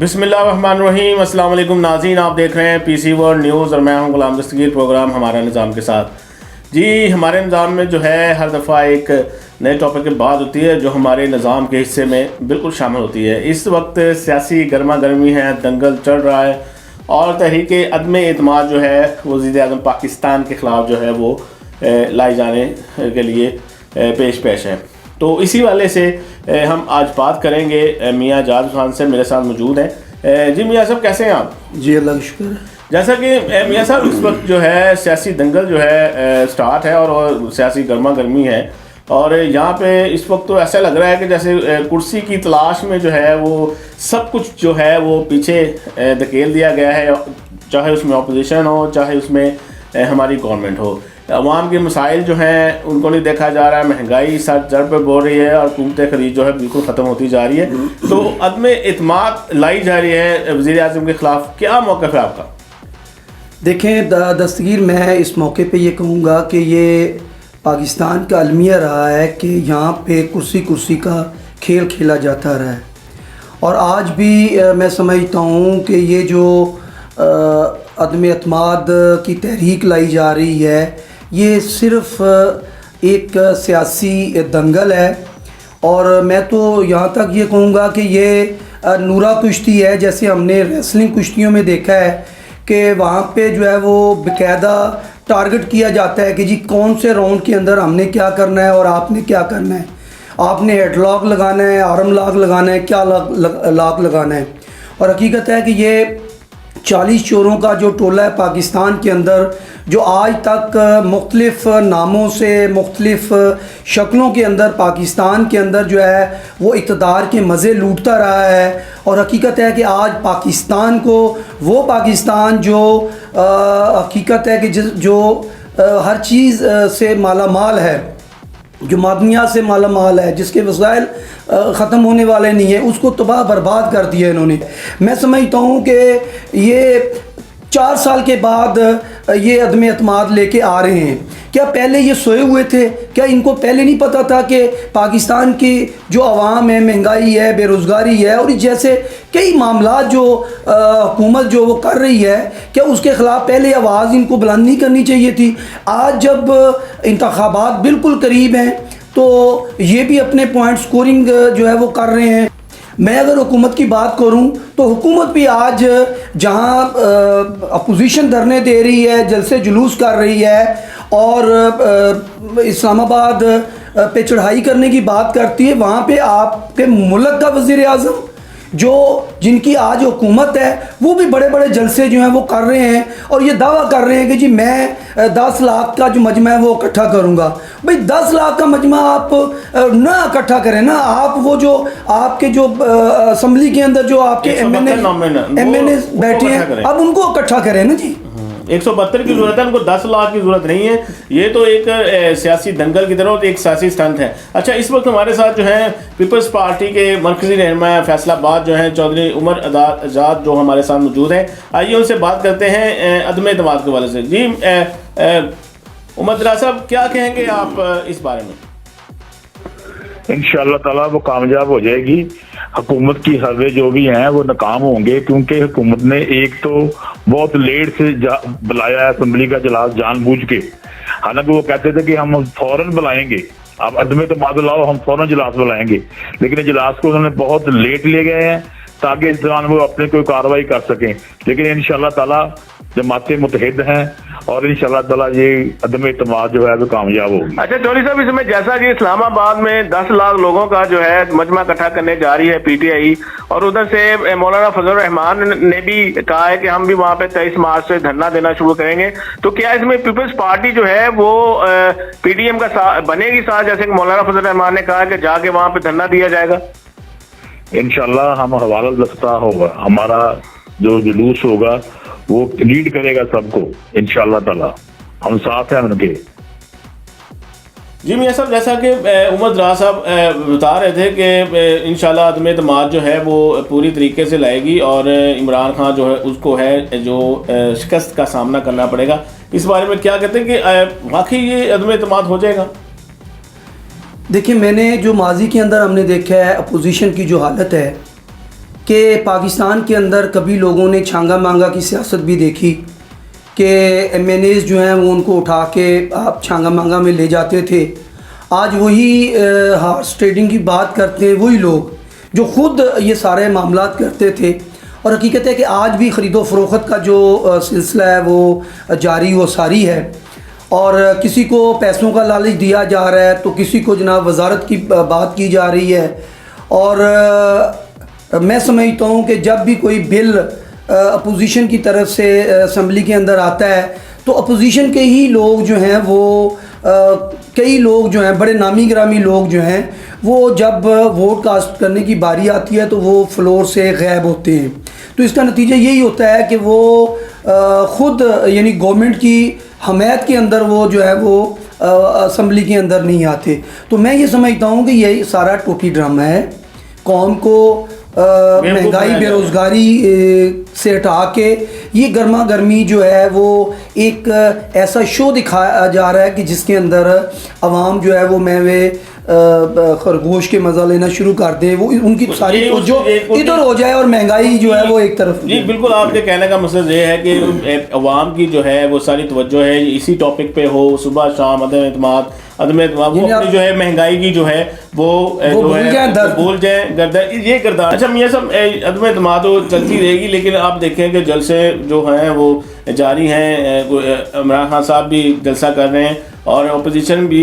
बिस्मिल्लाहिर्रहमानिर्रहीम। अस्सलाम वालेकुम नाज़रीन, आप देख रहे हैं पीसी वर्ल्ड न्यूज़ और मैं हूं गुलाम दस्तगीर। प्रोग्राम हमारा निज़ाम के साथ। जी, हमारे निज़ाम में जो है हर दफ़ा एक नए टॉपिक की बात होती है जो हमारे निज़ाम के हिस्से में बिल्कुल शामिल होती है। इस वक्त सियासी गर्मा गर्मी है, दंगल चल रहा है और तहरीक अदम एतमाद जो है वज़ीर-ए-आज़म पाकिस्तान के ख़िलाफ़ जो है वो लाए जाने के लिए पेश है। तो इसी वाले से हम आज बात करेंगे मियाँ जाज खान से। मेरे साथ मौजूद हैं। जी मियाँ साहब, कैसे हैं आप? जी अल्लाह का शुक्र। जैसा कि मियाँ साहब, इस वक्त जो है सियासी दंगल जो है स्टार्ट है और सियासी गर्मा गर्मी है और यहाँ पे इस वक्त तो ऐसा लग रहा है कि जैसे कुर्सी की तलाश में जो है वो सब कुछ जो है वो पीछे धकेल दिया गया है, चाहे उसमें अपोजिशन हो चाहे उसमें हमारी गवर्नमेंट हो। अवाम के मसाइल जो हैं उनको नहीं देखा जा रहा है, महंगाई सर जड़ पर बोल रही है और क़ीमत खरीद जो है बिल्कुल ख़त्म होती जा रही है। तो अदम एतमाद लाई जा रही है वज़ीर आज़म के ख़िलाफ़, क्या मौक़िफ़ है आपका? देखें दस्तगीर, मैं इस मौके पे ये कहूँगा कि ये पाकिस्तान का अलमिया रहा है कि यहाँ पे कुर्सी कुर्सी का खेल खेला जाता रहा है और आज भी मैं समझता हूँ कि ये जो अदम एतमाद की तहरीक लाई जा रही है ये सिर्फ़ एक सियासी दंगल है। और मैं तो यहाँ तक ये कहूँगा कि ये नूरा कुश्ती है, जैसे हमने रेसलिंग कुश्तियों में देखा है कि वहाँ पे जो है वो बाकायदा टारगेट किया जाता है कि जी कौन से राउंड के अंदर हमने क्या करना है और आपने क्या करना है, आपने हेडलॉक लगाना है, आर्म लॉक लगाना है, क्या लॉक लगाना है। और हकीकत है कि ये 40 चोरों का जो टोला है पाकिस्तान के अंदर, जो आज तक मुख्तलिफ़ नामों से मुख्तलिफ़ शक्लों के अंदर पाकिस्तान के अंदर जो है वो इक़्तिदार के मज़े लूटता रहा है। और हकीकत है कि आज पाकिस्तान को वो पाकिस्तान जो हकीकत है कि जो हर चीज़ से माला माल है, जो मादनियात से माला माल है, जिसके वसाइल ख़त्म होने वाले नहीं है, उसको तबाह बर्बाद कर दिया इन्होंने। मैं समझता हूँ कि ये 4 साल के बाद ये अदम एतमाद लेके आ रहे हैं। क्या पहले ये सोए हुए थे? क्या इनको पहले नहीं पता था कि पाकिस्तान की जो आवाम है, महंगाई है, बेरोज़गारी है और जैसे कई मामला जो हुकूमत जो वो कर रही है, क्या उसके ख़िलाफ़ पहले आवाज़ इनको बुलंद नहीं करनी चाहिए थी? आज जब इंतखाबात बिल्कुल करीब हैं तो ये भी अपने पॉइंट स्कोरिंग जो है वो कर रहे हैं। मैं अगर हुकूमत की बात करूं तो हुकूमत भी आज जहां अपोजिशन धरने दे रही है, जलसे जुलूस कर रही है और इस्लामाबाद पे चढ़ाई करने की बात करती है, वहाँ पे आपके मुल्क का वज़ीर आज़म जो जिनकी आज हुकूमत है वो भी बड़े बड़े जलसे जो हैं वो कर रहे हैं और ये दावा कर रहे हैं कि जी मैं 10 लाख का जो मजमा है वो इकट्ठा करूँगा। भाई 10 लाख का मजमा आप ना इकट्ठा करें ना, आप वो जो आपके जो असम्बली के अंदर जो आपके एमएनए बैठे हैं अब उनको इकट्ठा करें ना जी। 172 की जरूरत है, उनको 10 लाख की जरूरत नहीं है। ये तो एक सियासी दंगल की तरह एक सियासी स्टंट है। अच्छा, इस वक्त हमारे साथ जो है पीपल्स पार्टी के मरकजी रहनुमा फैसलाबाद जो हैं चौधरी उमर आज़ाद जो हमारे साथ मौजूद हैं। आइए उनसे बात करते हैं अदम एतमाद के हवाले से। जी उमर साहब, क्या कहेंगे आप इस बारे में? इंशाअल्लाह ताला वो कामयाब हो जाएगी। हुकूमत की हरवे जो भी हैं वो नाकाम होंगे क्योंकि हुकूमत ने एक तो बहुत लेट से बुलाया है असम्बली का इजलास जानबूझ के। हालांकि वो कहते थे कि हम फौरन बुलाएंगे, अब अदम एतमाद लाओ हम फौरन इजलास बुलाएंगे, लेकिन इजलास को उन्होंने बहुत लेट ले गए हैं ताकि इस दौरान वो अपने कोई कार्रवाई कर सकें। लेकिन इंशाअल्लाह ताला जमातें मुतहिद हैं और इंशाअल्लाह ताला ये अदम एतमाद जो है वो कामयाब होगी। अच्छा चौधरी साहब, इसमें जैसा कि इस्लामाबाद में 10 लाख लोगों का जो है मजमा इकट्ठा करने जा रही है पीटीआई और उधर से मौलाना फजल रहमान ने भी कहा है कि हम भी वहाँ पे 23 मार्च से धरना देना शुरू करेंगे, तो क्या इसमें पीपल्स पार्टी जो है वो पीडीएम का बनेगी साथ, जैसे कि मौलाना फजल रहमान ने कहा कि जाके वहाँ पे धरना दिया जाएगा? इंशाअल्लाह हम हवाला दस्ता होगा, हमारा जो जुलूस होगा वो लीड करेगा सबको इंशाअल्लाह ताला, हम साथ हैं उनके। जी मियाँ साहब, जैसा कि उमर दराज साहब बता रहे थे कि इंशाअल्लाह अदम एतमाद जो है वो पूरी तरीके से लाएगी और इमरान खान जो है उसको है जो शिकस्त का सामना करना पड़ेगा। इस बारे में क्या कहते हैं कि वाकई ये अदम एतमाद हो जाएगा? देखिए, मैंने जो माजी के अंदर हमने देखा है अपोजिशन की जो हालत है کہ پاکستان کے اندر کبھی لوگوں نے چھانگا مانگا کی سیاست بھی دیکھی کہ ایم این ایز جو ہیں وہ ان کو اٹھا کے آپ چھانگا مانگا میں لے جاتے تھے. آج وہی ہارس ٹریڈنگ کی بات کرتے ہیں وہی لوگ جو خود یہ سارے معاملات کرتے تھے. اور حقیقت ہے کہ آج بھی خرید و فروخت کا جو سلسلہ ہے وہ جاری و ساری ہے, اور کسی کو پیسوں کا لالچ دیا جا رہا ہے تو کسی کو جناب وزارت کی بات کی جا رہی ہے. اور میں سمجھتا ہوں کہ جب بھی کوئی بل اپوزیشن کی طرف سے اسمبلی کے اندر آتا ہے تو اپوزیشن کے ہی لوگ جو ہیں وہ کئی لوگ جو ہیں بڑے نامی گرامی لوگ جو ہیں وہ جب ووٹ کاسٹ کرنے کی باری آتی ہے تو وہ فلور سے غائب ہوتے ہیں. تو اس کا نتیجہ یہی ہوتا ہے کہ وہ خود یعنی گورنمنٹ کی حمایت کے اندر وہ جو ہے وہ اسمبلی کے اندر نہیں آتے. تو میں یہ سمجھتا ہوں کہ یہ سارا ٹوٹی ڈرامہ ہے. قوم کو مہنگائی بے روزگاری سے ہٹا کے یہ گرما گرمی جو ہے وہ ایک ایسا شو دکھایا جا رہا ہے کہ جس کے اندر عوام جو ہے وہ میوے خرگوش کے مزہ لینا شروع کر دیں, وہ ان کی ساری جو ادھر ہو جائے اور مہنگائی جو ہے وہ ایک طرف. جی بالکل, آپ کے کہنے کا مقصد یہ ہے کہ عوام کی جو ہے وہ ساری توجہ ہے اسی ٹاپک پہ ہو, صبح شام عدم اعتماد وہ اپنی جو ہے مہنگائی کی جو ہے وہ بھول جائیں گردن یہ کردار. اچھا میاں صاحب, عدم اعتماد چلتی رہے گی, لیکن آپ دیکھیں کہ جلسے جو ہیں وہ جاری ہیں. عمران خان صاحب بھی جلسہ کر رہے ہیں اور اپوزیشن بھی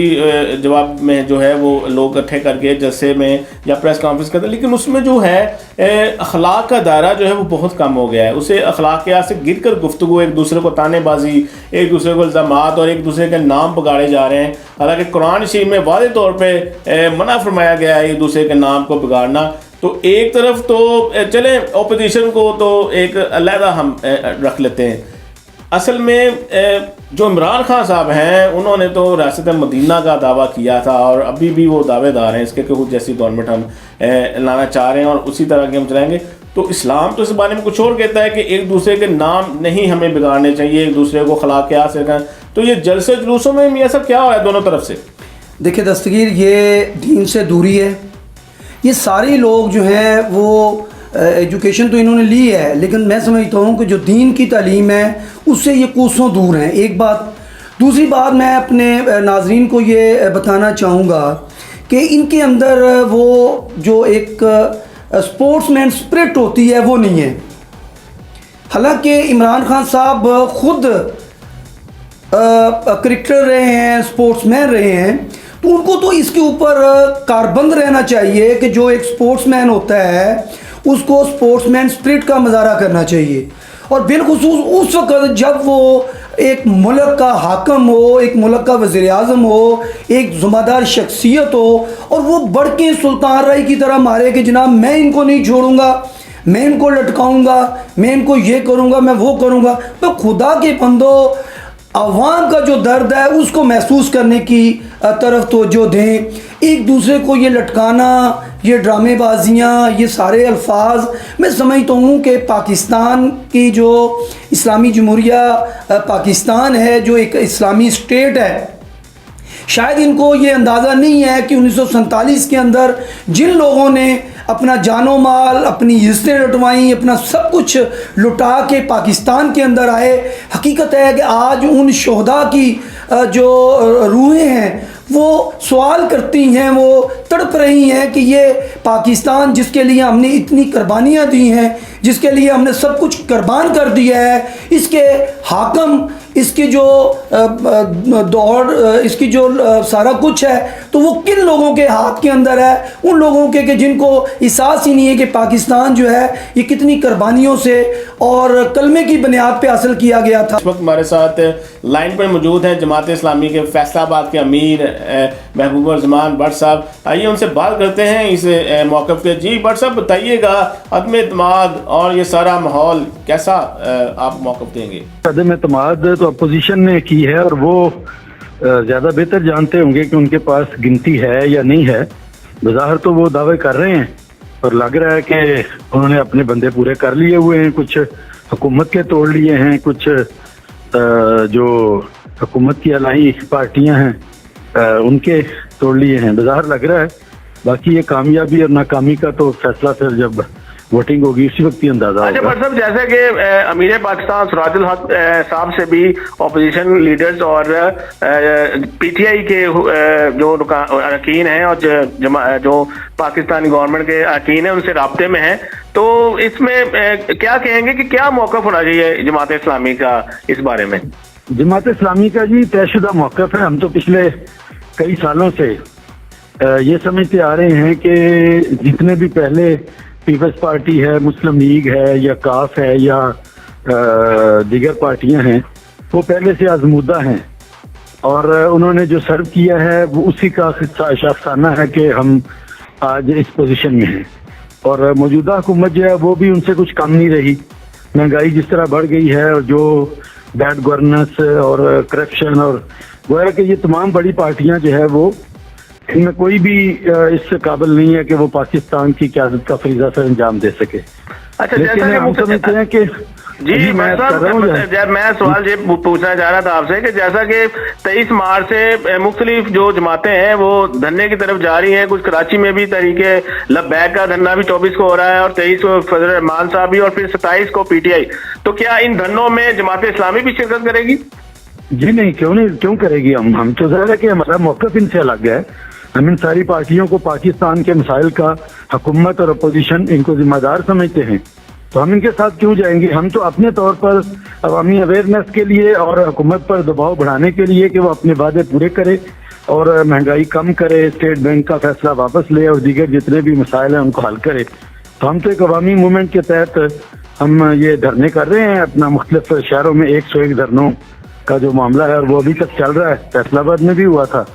جواب میں جو ہے وہ لوگ اکٹھے کر کے جلسے میں یا پریس کانفرنس کرتے ہیں, لیکن اس میں جو ہے اخلاق کا دائرہ جو ہے وہ بہت کم ہو گیا ہے. اسے اخلاقیات سے گر کر گفتگو, ایک دوسرے کو تانے بازی, ایک دوسرے کو الزامات اور ایک دوسرے کے نام بگاڑے جا رہے ہیں. حالانکہ قرآن شریف میں واضح طور پہ منع فرمایا گیا ہے ایک دوسرے کے نام کو بگاڑنا. تو ایک طرف تو چلیں اپوزیشن کو تو ایک علیحدہ ہم رکھ لیتے ہیں. اصل میں جو عمران خان صاحب ہیں انہوں نے تو ریاست مدینہ کا دعویٰ کیا تھا اور ابھی بھی وہ دعوے دار ہیں اس کے کہ خود جیسی گورنمنٹ ہم لانا چاہ رہے ہیں اور اسی طرح کے ہم چلائیں گے. تو اسلام تو اس بارے میں کچھ اور کہتا ہے کہ ایک دوسرے کے نام نہیں ہمیں بگاڑنے چاہیے, ایک دوسرے کو اخلاقیات سے کریں. تو یہ جلسے جلوسوں میں میاں صاحب کیا ہو رہا ہے دونوں طرف سے؟ دیکھیں دستگیر, یہ دین سے دوری ہے. یہ سارے لوگ جو ہیں وہ ایجوکیشن تو انہوں نے لی ہے, لیکن میں سمجھتا ہوں کہ جو دین کی تعلیم ہے اس سے یہ کوسوں دور ہیں. ایک بات. دوسری بات, میں اپنے ناظرین کو یہ بتانا چاہوں گا کہ ان کے اندر وہ جو ایک اسپورٹس مین اسپرٹ ہوتی ہے وہ نہیں ہے. حالانکہ عمران خان صاحب خود کرکٹر رہے ہیں, اسپورٹس مین رہے ہیں, تو ان کو تو اس کے اوپر کاربند رہنا چاہیے کہ جو ایک اسپورٹس مین ہوتا ہے اس کو اسپورٹس مین اسپرٹ کا مظاہرہ کرنا چاہیے. اور بالخصوص اس وقت جب وہ ایک ملک کا حاکم ہو, ایک ملک کا وزیر اعظم ہو, ایک ذمہ دار شخصیت ہو, اور وہ بڑھ کے سلطان رائی کی طرح مارے کہ جناب میں ان کو نہیں چھوڑوں گا, میں ان کو لٹکاؤں گا, میں ان کو یہ کروں گا, میں وہ کروں گا. تو خدا کے بندو, عوام کا جو درد ہے اس کو محسوس کرنے کی طرف توجہ دیں. ایک دوسرے کو یہ لٹکانا, یہ ڈرامے بازیاں, یہ سارے الفاظ, میں سمجھتا ہوں کہ پاکستان کی جو اسلامی جمہوریہ پاکستان ہے, جو ایک اسلامی اسٹیٹ ہے, شاید ان کو یہ اندازہ نہیں ہے کہ 1947 کے اندر جن لوگوں نے اپنا جان و مال, اپنی عزتیں لٹوائیں, اپنا سب کچھ لٹا کے پاکستان کے اندر آئے, حقیقت ہے کہ آج ان شہداء کی جو روحیں ہیں وہ سوال کرتی ہیں, وہ تڑپ رہی ہیں کہ یہ پاکستان جس کے لیے ہم نے اتنی قربانیاں دی ہیں, جس کے لیے ہم نے سب کچھ قربان کر دیا ہے, اس کے حاکم, اس کی جو دوڑ, اس کی جو سارا کچھ ہے, تو وہ کن لوگوں کے ہاتھ کے اندر ہے؟ ان لوگوں کے کہ جن کو احساس ہی نہیں ہے کہ پاکستان جو ہے یہ کتنی قربانیوں سے اور کلمے کی بنیاد پہ حاصل کیا گیا تھا. اس وقت ہمارے ساتھ لائن پر موجود ہیں جماعت اسلامی کے فیصلہ آباد کے امیر محبوب الرحمان بٹ صاحب. آئیے ان سے بات کرتے ہیں اس موقف پہ. جی بٹ صاحب, بتائیے گا عدم اعتماد اور یہ سارا ماحول کیسا آپ موقف دیں گے؟ عدم اعتماد تو اپوزیشن نے کی ہے اور وہ زیادہ بہتر جانتے ہوں گے کہ ان کے پاس گنتی ہے یا نہیں ہے. بظاہر تو وہ دعوے کر رہے ہیں اور لگ رہا ہے کہ انہوں نے اپنے بندے پورے کر لیے ہوئے ہیں. کچھ حکومت کے توڑ لیے ہیں, کچھ جو حکومت کی الائی پارٹیاں ہیں ان کے توڑ لیے ہیں, بظاہر لگ رہا ہے. باقی یہ کامیابی اور ناکامی کا تو فیصلہ پھر جب वोटिंग होगी उसी वक्त ही अंदाजा अच्छा होगा। भट्ट साहब, जैसे कि अमीर पाकिस्तान सिराज उल हक साहब से भी अपोजिशन लीडर्स और पीटीआई के जो अरकान हैं और जो पाकिस्तानी गवर्नमेंट के अरकान हैं उनसे राब्ते में हैं, तो इसमें क्या कहेंगे कि क्या मौक़िफ़ होना चाहिए जमात इस्लामी का इस बारे में? जमात इस्लामी का जी तयशुदा मौक़िफ़ है। हम तो पिछले कई सालों से ये समझते आ रहे हैं कि जितने भी पहले पीपल्स पार्टी है, मुस्लिम लीग है या काफ है या दीगर पार्टियां हैं, वो पहले से आजमूदा हैं और उन्होंने जो सर्व किया है वो उसी का शाखसाना है कि हम आज इस पोजीशन में हैं। और मौजूदा हुकूमत जो है वो भी उनसे कुछ कम नहीं रही। महंगाई जिस तरह बढ़ गई है और जो बैड गवर्नेंस और करप्शन और गोया कि ये तमाम बड़ी पार्टियां जो है वो इनमें कोई भी इस काबिल नहीं है कि वो पाकिस्तान की क़यादत का फरीज़ा सर अंजाम दे सके। अच्छा, लेकिन हम समझते हैं कि जी मैं सवाल ये पूछना चाह रहा था आपसे कि जैसा कि 23 मार्च से मुख्तलिफ जो जमातें हैं वो धरने की तरफ जा रही हैं, कुछ कराची में भी तरीके लब्बैक का धरना भी 24 को हो रहा है और 23 को फजल रहमान साहब भी और फिर 27 को पीटीआई, तो क्या इन धरनों में जमात इस्लामी भी शिरकत करेगी? जी नहीं, क्यों करेगी। हम तो ज़ाहिर है कि हमारा मौक़िफ़ इनसे अलग है। हम इन सारी पार्टियों को पाकिस्तान के मसाइल का हुकूमत और अपोजिशन इनको जिम्मेदार समझते हैं, तो हम इनके साथ क्यों जाएंगे। हम तो अपने तौर पर अवामी अवेयरनेस के लिए और हुकूमत पर दबाव बढ़ाने के लिए कि वो अपने वादे पूरे करे और महंगाई कम करे, स्टेट बैंक का फैसला वापस ले और दीगर जितने भी मसाइल हैं उनको हल करे। तो हम तो एक अवामी मूवमेंट के तहत हम ये धरने कर रहे हैं अपना मुख्तलिफ शहरों में। 101 धरनों का जो मामला है और वो अभी तक चल रहा है, फैसलाबाद में भी हुआ था,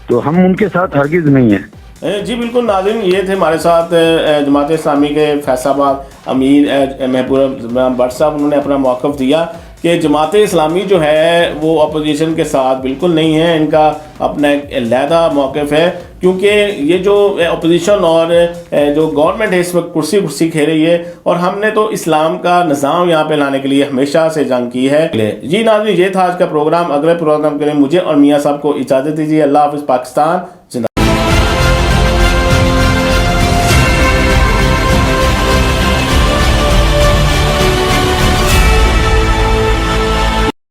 तो हम उनके साथ हरगिज नहीं है। जी बिल्कुल नाज़रीन, ये थे हमारे साथ जमात इस्लामी के फैसलाबाद अमीर महबूब भट्ट साहब। उन्होंने अपना मौक़िफ़ दिया कि जमात इस्लामी जो है वो अपोजिशन के साथ बिल्कुल नहीं है, इनका अपना एक अलहदा मौक़िफ़ है, क्योंकि ये जो अपोजिशन और जो गवर्नमेंट है इस वक्त कुर्सी खेल रही है और हमने तो इस्लाम का निज़ाम यहाँ पे लाने के लिए हमेशा से जंग की है। जी नाज़रीन, ये था आज का प्रोग्राम। अगले प्रोग्राम के लिए मुझे और मियाँ साहब को इजाज़त दीजिए। अल्लाह हाफ़िज़। पाकिस्तान जिंदा।